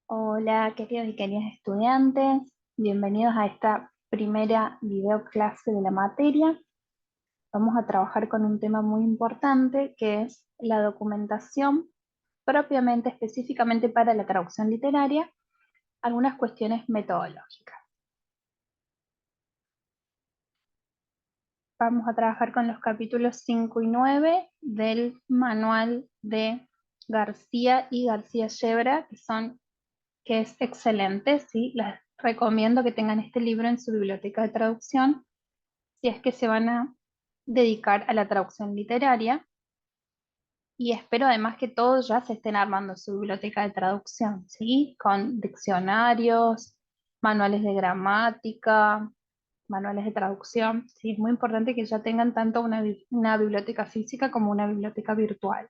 Hola, queridos y queridas estudiantes, bienvenidos a esta primera videoclase de la materia. Vamos a trabajar con un tema muy importante que es la documentación, propiamente, específicamente para la traducción literaria, algunas cuestiones metodológicas. Vamos a trabajar con los capítulos 5 y 9 del manual de García y García Yebra, que es excelente, ¿sí? Les recomiendo que tengan este libro en su biblioteca de traducción si es que se van a dedicar a la traducción literaria. Y espero además que todos ya se estén armando su biblioteca de traducción, ¿sí? Con diccionarios, manuales de gramática, manuales de traducción. Sí, es muy importante que ya tengan tanto una biblioteca física como una biblioteca virtual.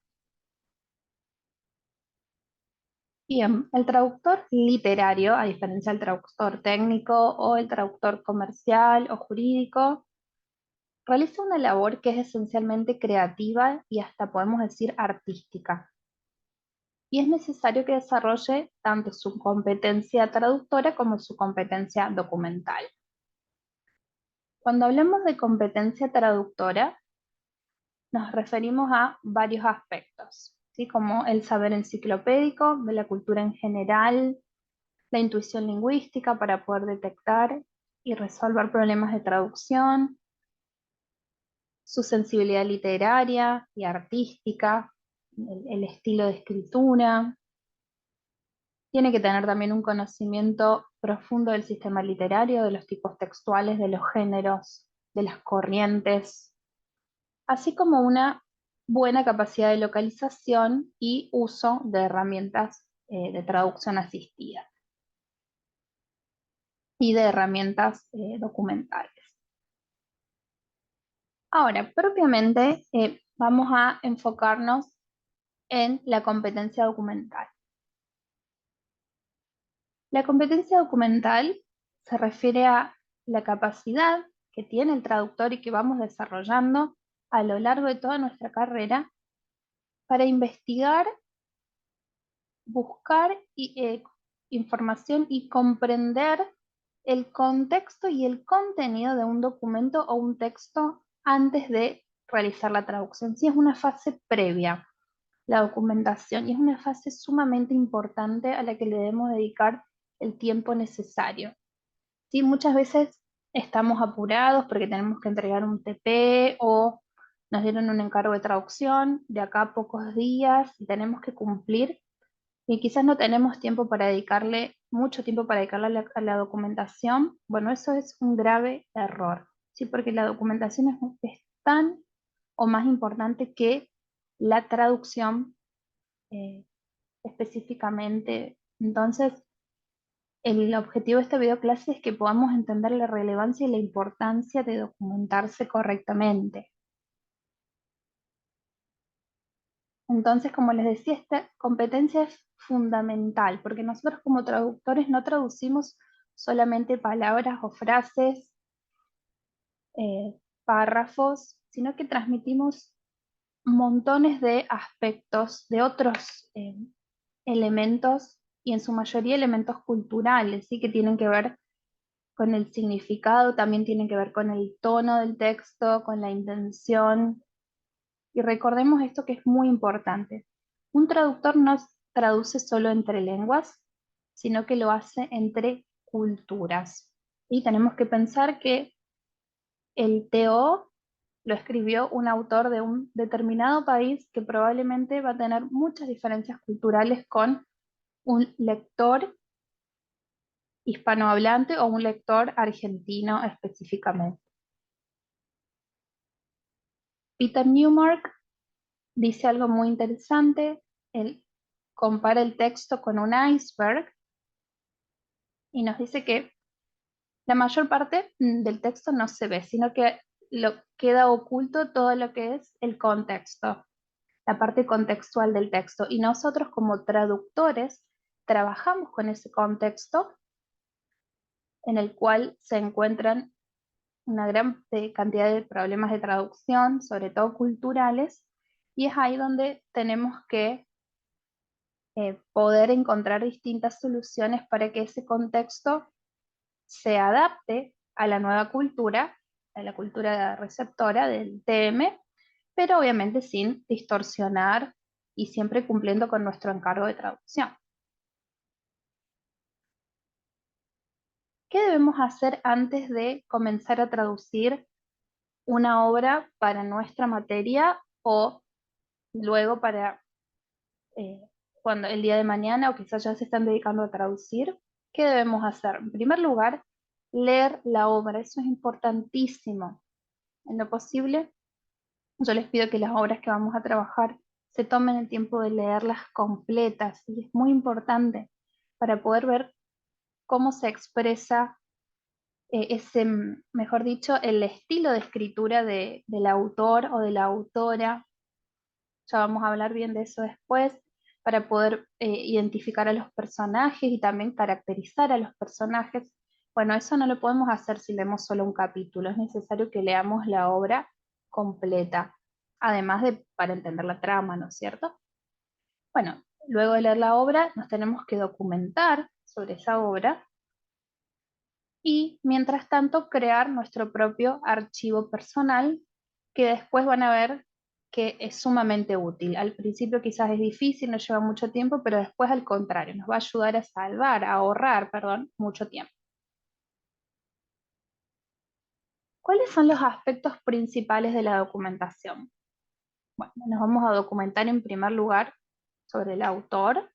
Bien, el traductor literario, a diferencia del traductor técnico o el traductor comercial o jurídico, realiza una labor que es esencialmente creativa y hasta podemos decir artística. Y es necesario que desarrolle tanto su competencia traductora como su competencia documental. Cuando hablamos de competencia traductora, nos referimos a varios aspectos, ¿sí? Como el saber enciclopédico de la cultura en general, la intuición lingüística para poder detectar y resolver problemas de traducción, su sensibilidad literaria y artística, el estilo de escritura. Tiene que tener también un conocimiento profundo del sistema literario, de los tipos textuales, de los géneros, de las corrientes, así como una buena capacidad de localización y uso de herramientas de traducción asistida y de herramientas documentales. Ahora, propiamente vamos a enfocarnos en la competencia documental. La competencia documental se refiere a la capacidad que tiene el traductor y que vamos desarrollando a lo largo de toda nuestra carrera para investigar, buscar información y comprender el contexto y el contenido de un documento o un texto antes de realizar la traducción. Sí, es una fase previa, la documentación, y es una fase sumamente importante a la que le debemos dedicar el tiempo necesario. Sí, muchas veces estamos apurados porque tenemos que entregar un TP o nos dieron un encargo de traducción de acá a pocos días y tenemos que cumplir y quizás no tenemos tiempo para dedicarle, mucho tiempo para dedicarle a la documentación. Bueno, eso es un grave error, ¿sí? Porque la documentación es tan o más importante que la traducción eh, específicamente. Entonces, el objetivo de esta videoclase es que podamos entender la relevancia y la importancia de documentarse correctamente. Entonces, como les decía, esta competencia es fundamental, porque nosotros como traductores no traducimos solamente palabras o frases, párrafos, sino que transmitimos montones de aspectos, de otros elementos, y en su mayoría elementos culturales, ¿sí? Que tienen que ver con el significado, también tiene que ver con el tono del texto, con la intención. Y recordemos esto que es muy importante. Un traductor no traduce solo entre lenguas, sino que lo hace entre culturas. Y tenemos que pensar que el TO lo escribió un autor de un determinado país que probablemente va a tener muchas diferencias culturales con un lector hispanohablante o un lector argentino específicamente. Peter Newmark dice algo muy interesante. Él compara el texto con un iceberg y nos dice que la mayor parte del texto no se ve, sino que queda oculto todo lo que es el contexto, la parte contextual del texto. Y nosotros como traductores trabajamos con ese contexto en el cual se encuentran una gran cantidad de problemas de traducción, sobre todo culturales, y es ahí donde tenemos que poder encontrar distintas soluciones para que ese contexto se adapte a la nueva cultura, a la cultura receptora del TM, pero obviamente sin distorsionar y siempre cumpliendo con nuestro encargo de traducción. ¿Qué debemos hacer antes de comenzar a traducir una obra para nuestra materia o luego para eh, cuando el día de mañana o quizás ya se están dedicando a traducir? ¿Qué debemos hacer? En primer lugar, leer la obra. Eso es importantísimo. En lo posible, yo les pido que las obras que vamos a trabajar se tomen el tiempo de leerlas completas y es muy importante para poder ver cómo se expresa mejor dicho, el estilo de escritura del autor o de la autora. Ya vamos a hablar bien de eso después, para poder identificar a los personajes y también caracterizar a los personajes. Bueno, eso no lo podemos hacer si leemos solo un capítulo, es necesario que leamos la obra completa, además de para entender la trama, ¿no es cierto? Bueno, luego de leer la obra, nos tenemos que documentar sobre esa obra y mientras tanto crear nuestro propio archivo personal que después van a ver que es sumamente útil. Al principio quizás es difícil, nos lleva mucho tiempo, pero después al contrario, nos va a ayudar a salvar, a ahorrar, perdón, mucho tiempo. ¿Cuáles son los aspectos principales de la documentación? Bueno, nos vamos a documentar en primer lugar sobre el autor,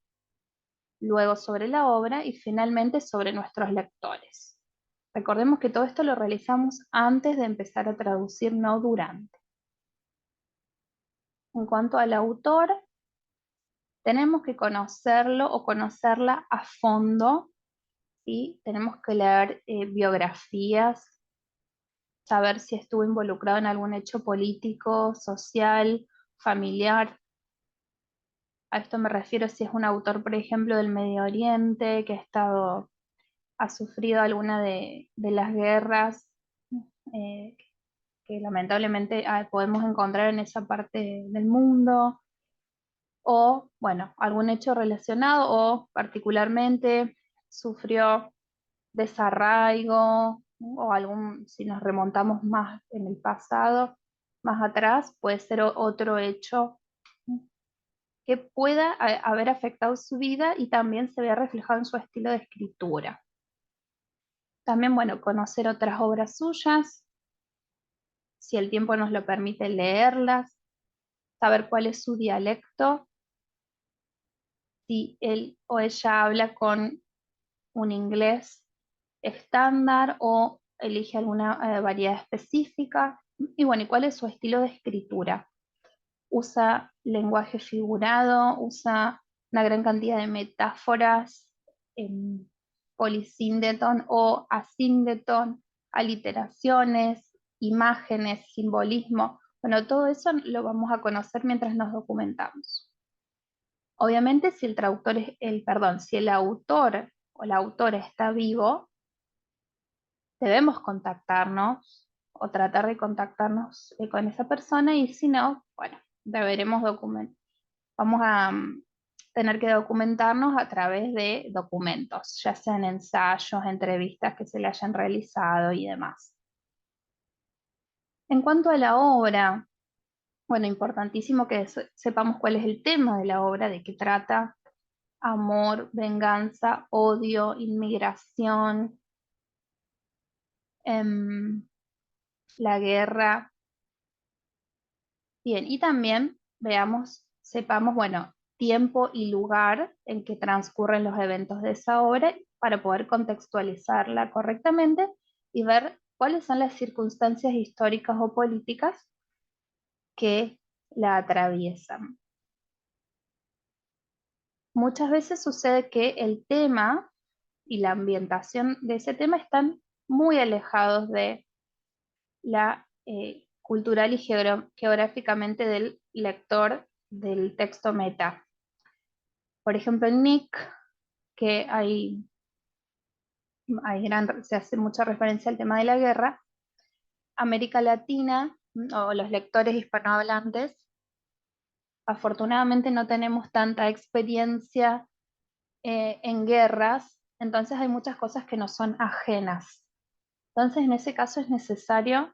luego sobre la obra y finalmente sobre nuestros lectores. Recordemos que todo esto lo realizamos antes de empezar a traducir, no durante. En cuanto al autor, tenemos que conocerlo o conocerla a fondo, ¿sí? Tenemos que leer biografías, saber si estuvo involucrado en algún hecho político, social, familiar. A esto me refiero si es un autor, por ejemplo, del Medio Oriente, que ha sufrido alguna de las guerras eh, que lamentablemente podemos encontrar en esa parte del mundo, o, bueno, algún hecho relacionado o particularmente sufrió desarraigo, ¿no? O algún, si nos remontamos más en el pasado, más atrás, puede ser otro hecho que pueda haber afectado su vida y también se vea reflejado en su estilo de escritura. También, bueno, conocer otras obras suyas, si el tiempo nos lo permite leerlas, saber cuál es su dialecto, si él o ella habla con un inglés estándar o elige alguna variedad específica. Y bueno, ¿y cuál es su estilo de escritura? Usa lenguaje figurado, usa una gran cantidad de metáforas, polisíndeton o asíndeton, aliteraciones, imágenes, simbolismo. Bueno, todo eso lo vamos a conocer mientras nos documentamos. Obviamente, si el traductor es si el autor o la autora está vivo, debemos contactarnos o tratar de contactarnos con esa persona y si no, bueno, deberemos documentar. Vamos a tener que documentarnos a través de documentos, ya sean ensayos, entrevistas que se le hayan realizado y demás. En cuanto a la obra, bueno, importantísimo que sepamos cuál es el tema de la obra, de qué trata: amor, venganza, odio, inmigración, la guerra. Bien, y también sepamos, bueno, tiempo y lugar en que transcurren los eventos de esa obra para poder contextualizarla correctamente y ver cuáles son las circunstancias históricas o políticas que la atraviesan. Muchas veces sucede que el tema y la ambientación de ese tema están muy alejados de la cultural y geográficamente del lector del texto meta. Por ejemplo, en Nick, que se hace mucha referencia al tema de la guerra, América Latina o los lectores hispanohablantes afortunadamente no tenemos tanta experiencia en guerras, entonces hay muchas cosas que nos son ajenas. Entonces, en ese caso es necesario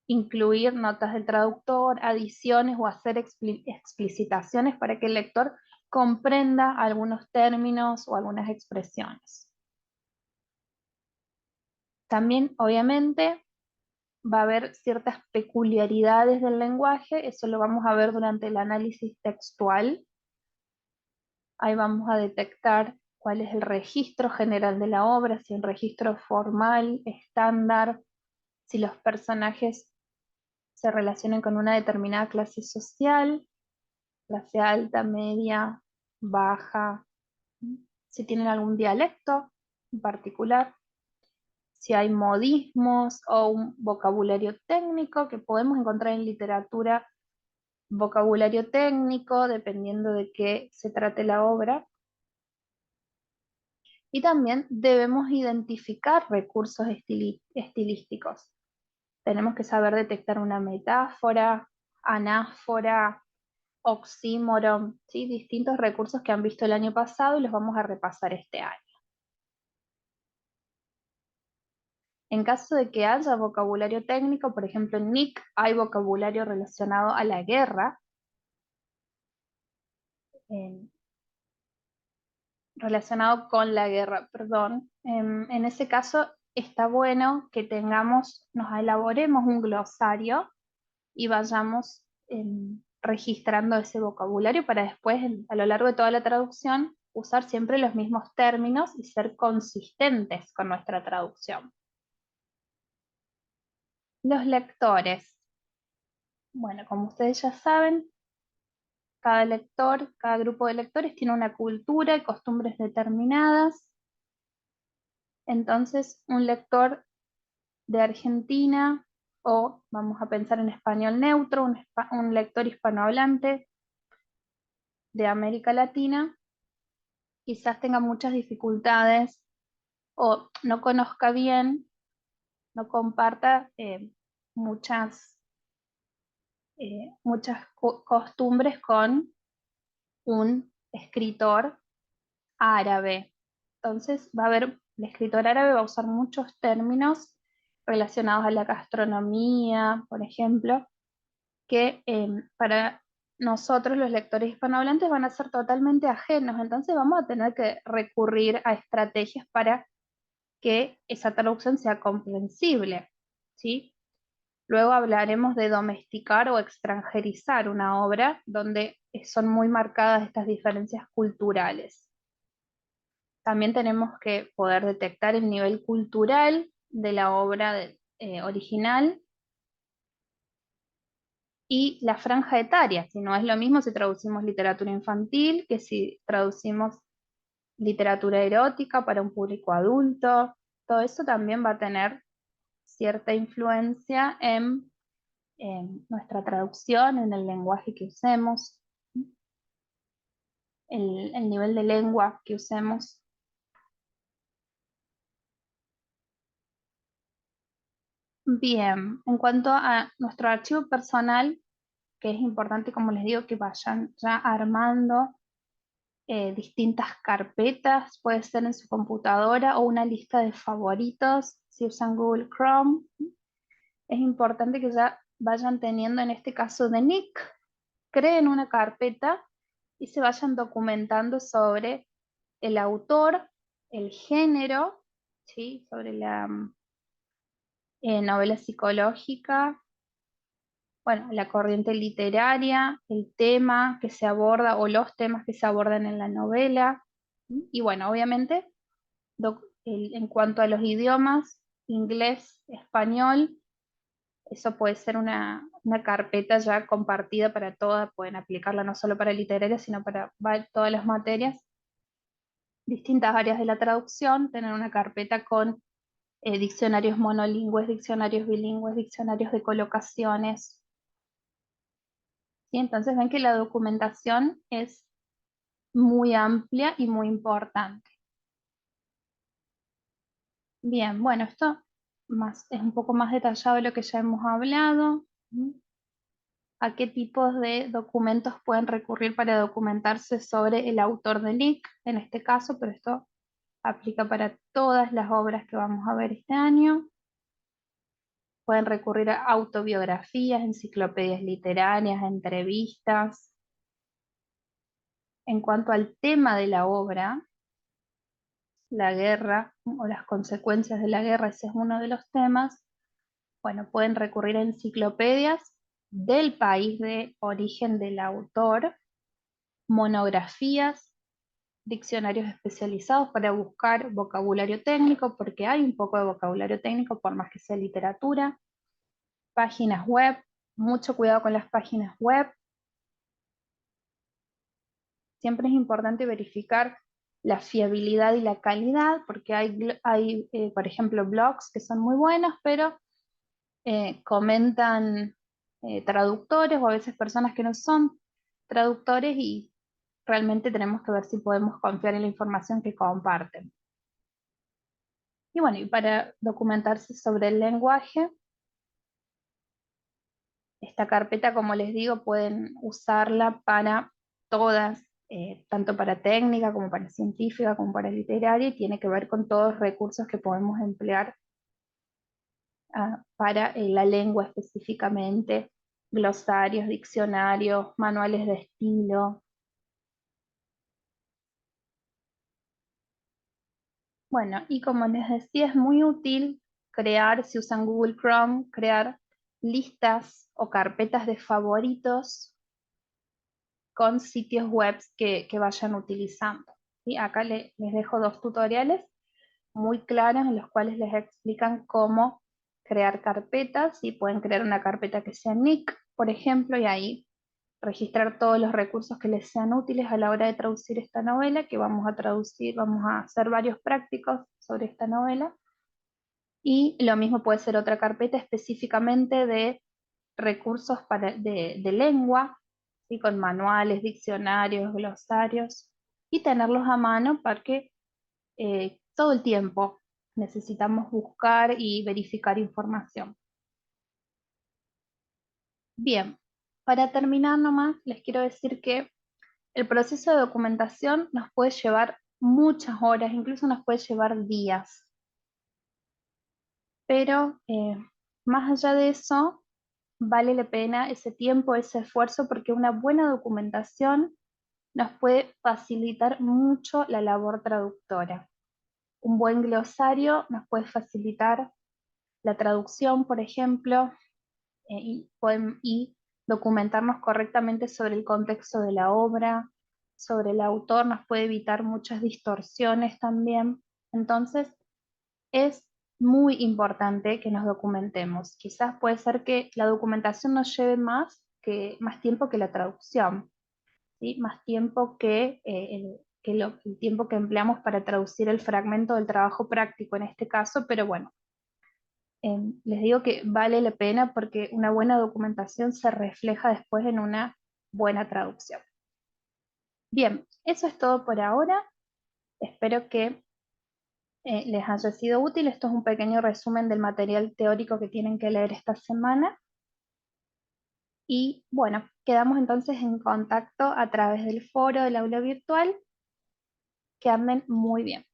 incluir notas del traductor, adiciones o hacer explicitaciones para que el lector comprenda algunos términos o algunas expresiones. También, obviamente, va a haber ciertas peculiaridades del lenguaje, eso lo vamos a ver durante el análisis textual. Ahí vamos a detectar cuál es el registro general de la obra, si es un registro formal, estándar, si los personajes se relacionan con una determinada clase social, clase alta, media, baja, si tienen algún dialecto en particular, si hay modismos o un vocabulario técnico que podemos encontrar en literatura, vocabulario técnico, dependiendo de qué se trate la obra. Y también debemos identificar recursos estilísticos. Tenemos que saber detectar una metáfora, anáfora, oxímoron, ¿sí? Distintos recursos que han visto el año pasado y los vamos a repasar este año. En caso de que haya vocabulario técnico, por ejemplo en Nick hay vocabulario relacionado a la guerra, relacionado con la guerra, perdón. En ese caso está bueno que nos elaboremos un glosario y vayamos registrando ese vocabulario para después, a lo largo de toda la traducción, usar siempre los mismos términos y ser consistentes con nuestra traducción. Los lectores. Bueno, como ustedes ya saben, cada lector, cada grupo de lectores tiene una cultura y costumbres determinadas. Entonces, un lector de Argentina, o vamos a pensar en español neutro, un lector hispanohablante de América Latina, quizás tenga muchas dificultades o no conozca bien, no comparta muchas costumbres con un escritor árabe. Entonces va a haber, el escritor árabe va a usar muchos términos relacionados a la gastronomía, por ejemplo, que para nosotros los lectores hispanohablantes van a ser totalmente ajenos, entonces vamos a tener que recurrir a estrategias para que esa traducción sea comprensible, ¿sí? Luego hablaremos de domesticar o extranjerizar una obra donde son muy marcadas estas diferencias culturales. También tenemos que poder detectar el nivel cultural de la obra original y la franja etaria, si no es lo mismo si traducimos literatura infantil que si traducimos literatura erótica para un público adulto. Todo eso también va a tener cierta influencia en nuestra traducción, en el lenguaje que usemos, el nivel de lengua que usemos. Bien, en cuanto a nuestro archivo personal, que es importante, como les digo, que vayan ya armando distintas carpetas, puede ser en su computadora o una lista de favoritos, si usan Google Chrome. Es importante que ya vayan teniendo, en este caso de Nick, creen una carpeta y se vayan documentando sobre el autor, el género, ¿sí? Sobre la novela psicológica, bueno, la corriente literaria, el tema que se aborda o los temas que se abordan en la novela. Y bueno, obviamente, en cuanto a los idiomas, inglés, español, eso puede ser una carpeta ya compartida para todas, pueden aplicarla no solo para literaria, sino para todas las materias. Distintas áreas de la traducción, tener una carpeta con diccionarios monolingües, diccionarios bilingües, diccionarios de colocaciones. ¿Sí? Entonces ven que la documentación es muy amplia y muy importante. Bien, bueno, esto es un poco más detallado de lo que ya hemos hablado. a qué tipos de documentos pueden recurrir para documentarse sobre el autor del LIC, en este caso, pero esto aplica para todas las obras que vamos a ver este año. Pueden recurrir a autobiografías, enciclopedias literarias, entrevistas. En cuanto al tema de la obra, la guerra o las consecuencias de la guerra, ese es uno de los temas. Bueno, pueden recurrir a enciclopedias del país de origen del autor, monografías, diccionarios especializados para buscar vocabulario técnico, porque hay un poco de vocabulario técnico por más que sea literatura, páginas web, mucho cuidado con las páginas web. Siempre es importante verificar la fiabilidad y la calidad, porque hay por ejemplo, blogs que son muy buenos, pero comentan traductores o a veces personas que no son traductores y realmente tenemos que ver si podemos confiar en la información que comparten. Y bueno, y para documentarse sobre el lenguaje, esta carpeta, como les digo, pueden usarla para todas, tanto para técnica como para científica, como para literaria, y tiene que ver con todos los recursos que podemos emplear para la lengua específicamente, glosarios, diccionarios, manuales de estilo. Bueno, y como les decía, es muy útil crear, si usan Google Chrome, crear listas o carpetas de favoritos con sitios web que vayan utilizando. ¿Sí? Acá les dejo dos tutoriales muy claros en los cuales les explican cómo crear carpetas y pueden crear una carpeta que sea nick, por ejemplo, y ahí registrar todos los recursos que les sean útiles a la hora de traducir esta novela, que vamos a traducir, vamos a hacer varios prácticos sobre esta novela. Y lo mismo puede ser otra carpeta específicamente de recursos de lengua, ¿sí? Con manuales, diccionarios, glosarios, y tenerlos a mano porque todo el tiempo necesitamos buscar y verificar información. Bien, para terminar nomás, les quiero decir que el proceso de documentación nos puede llevar muchas horas, incluso nos puede llevar días, pero más allá de eso, vale la pena ese tiempo, ese esfuerzo, porque una buena documentación nos puede facilitar mucho la labor traductora. Un buen glosario nos puede facilitar la traducción, por ejemplo, y documentarnos correctamente sobre el contexto de la obra, sobre el autor, nos puede evitar muchas distorsiones también. Entonces, es muy importante que nos documentemos. Quizás puede ser que la documentación nos lleve más tiempo que la traducción, ¿sí? Más tiempo el tiempo que empleamos para traducir el fragmento del trabajo práctico en este caso, pero bueno, les digo que vale la pena porque una buena documentación se refleja después en una buena traducción. Bien, eso es todo por ahora. Espero que les haya sido útil. Esto es un pequeño resumen del material teórico que tienen que leer esta semana. Y bueno, quedamos entonces en contacto a través del foro del aula virtual. Que anden muy bien.